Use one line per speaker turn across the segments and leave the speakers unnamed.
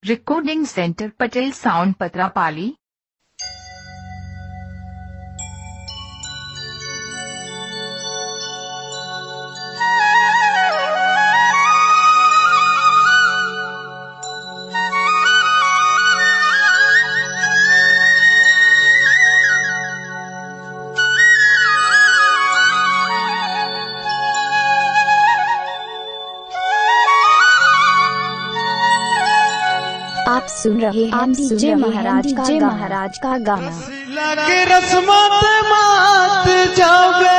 Recording centre Patel sound Patrapali.
आप सुन रहे हैं डीजे महाराज का गाना।
के रस्मत मात जावे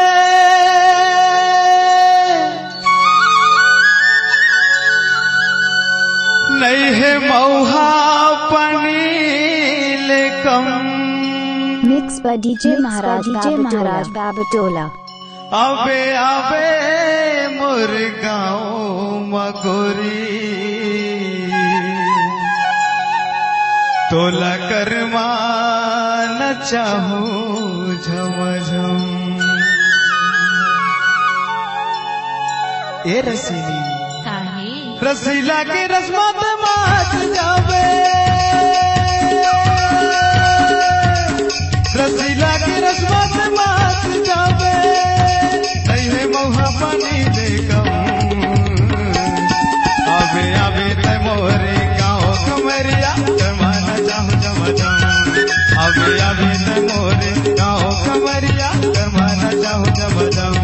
नहीं है मौहा पनील कम।
मिक्स पर डीजे महाराज बाबटोला।
आवे आवे मुर्गाओं मगोरी तोला कर्मा न चाहूं झमझम। ए रसीली रसीला के रस्मत मात जावे रसीला के रस्मत मात जावे नहीं है मौहा पानी दे कम। आवे आवे ते मोरे गाँव कमरिया आवे आवे ते मोरे गाँव कमरिया करवाना चाहूं जमजम।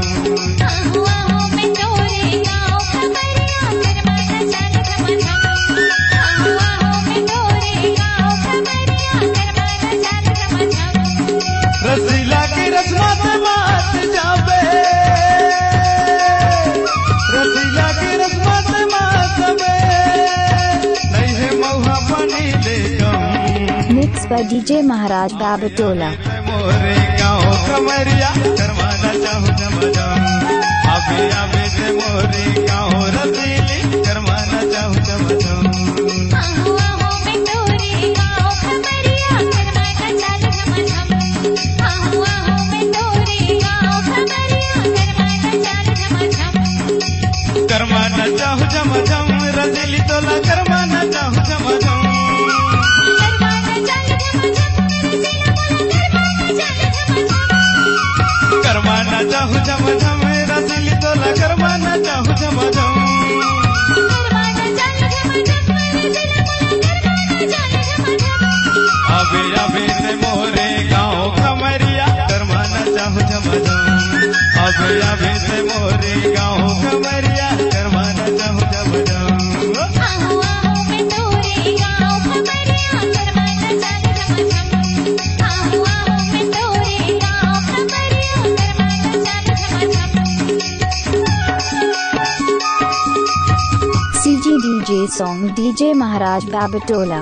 रसीला की रस्मत मात जावे रसीला की रस्मत मात जावे नहीं है मौहा पानी ले कम।
मिक्स पर डीजे महाराज बाबटोला।
मोरे गाँव कमरिया करवाना चाहूं जमजम। आवे आवे ते मोरे गाँव रसीली करवाना चाहूं जमजम। करवाना चाहूं जमजम रसीली तोला करवाना चाहूं जमजम। करवाना चाहूं जमजम रसीली तोला करवाना चाहूं जमजम। आवे आवे ते मोरे गाँव कमरिया करवाना चाहूं जमजम। आवे आवे ते मोरे गाँव कमरिया करवाना चाहूं जमजम।
सीजी डीजे सॉन्ग डीजे महाराज बाबटोला।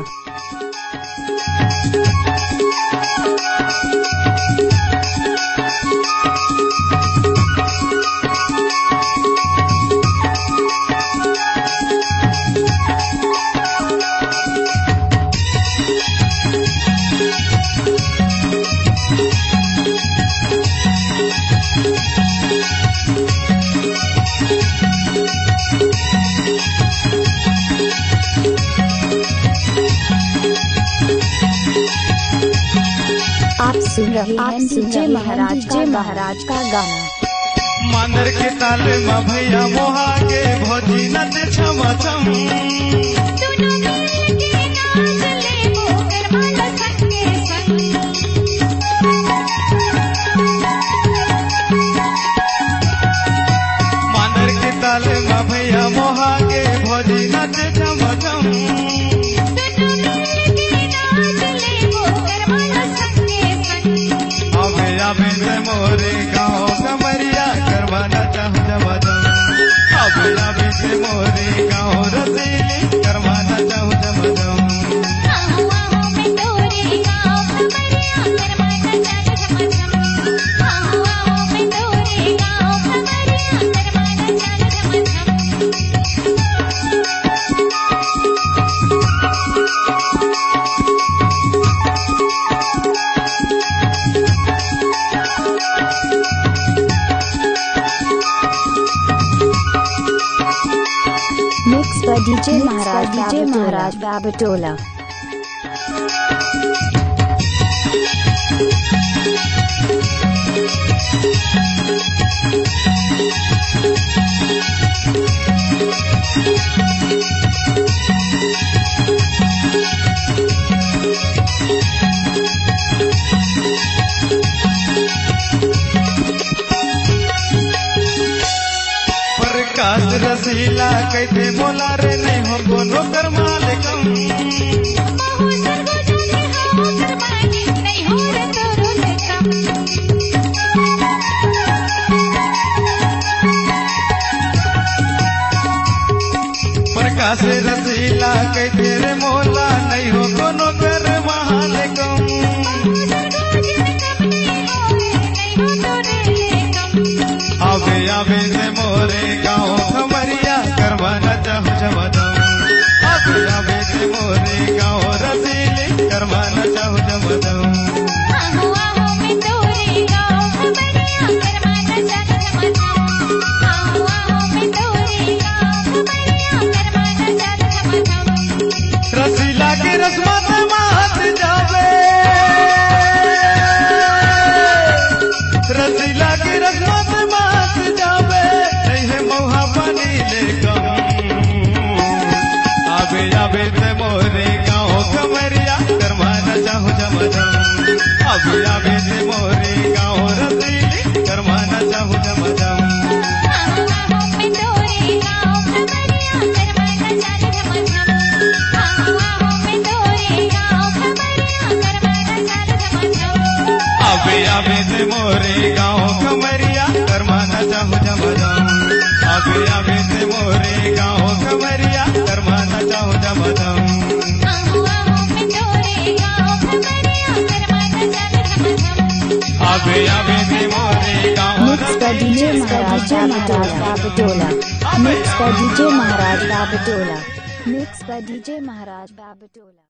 आप सुन रहे हैं डीजे महाराज का गाना।
मांदर के ताल में भैया मोहा के भोजी नच छम छम। मांदर के ताल में भैया मोहा के भोजी नच छम छम। आवे आवे ते मोरे गाँव कमरिया करवाना चाहूं जमजम। आवे आवे ते मोरे गाँव रसीली करवाना चाहूं जमजम।
बाबटोला।
प्रकाश रसीला कैसे बोला रे नहीं हो कोनो कर मालिकम। प्रकाश रसीला कैसे रे मोला नहीं हो कोनो कर मालिकम। आवे आवे से मोरे गाँव खमरिया करवा न चाहूँ जमदम। आवे आवे से मोरे गाँव रसीली करवा न चाहूँ जमदम। रसीला की रस्मत मात जावे, रसीला की रस्मत मात जावे, नहीं है मोहा पानी ले कम। आवे आवे से मोरे गाँव कमरिया करवा न चाहूँ जमदम। आवे आवे से मोरे गाँव रसीली करवा न चाहूँ जमदम। आवे आवे से मोरे गाँव कमरिया करवा न चाहूँ जमदम। आवे आवे से मोरे गाँव कमरिया करवा न चाहूँ जमदम। आवे आवे से मोरे गाँव
मिक्स पर डीजे महाराज बाबटोला। मिक्स पर डीजे महाराज बाबटोला। मिक्स पर डीजे महाराज बाबटोला।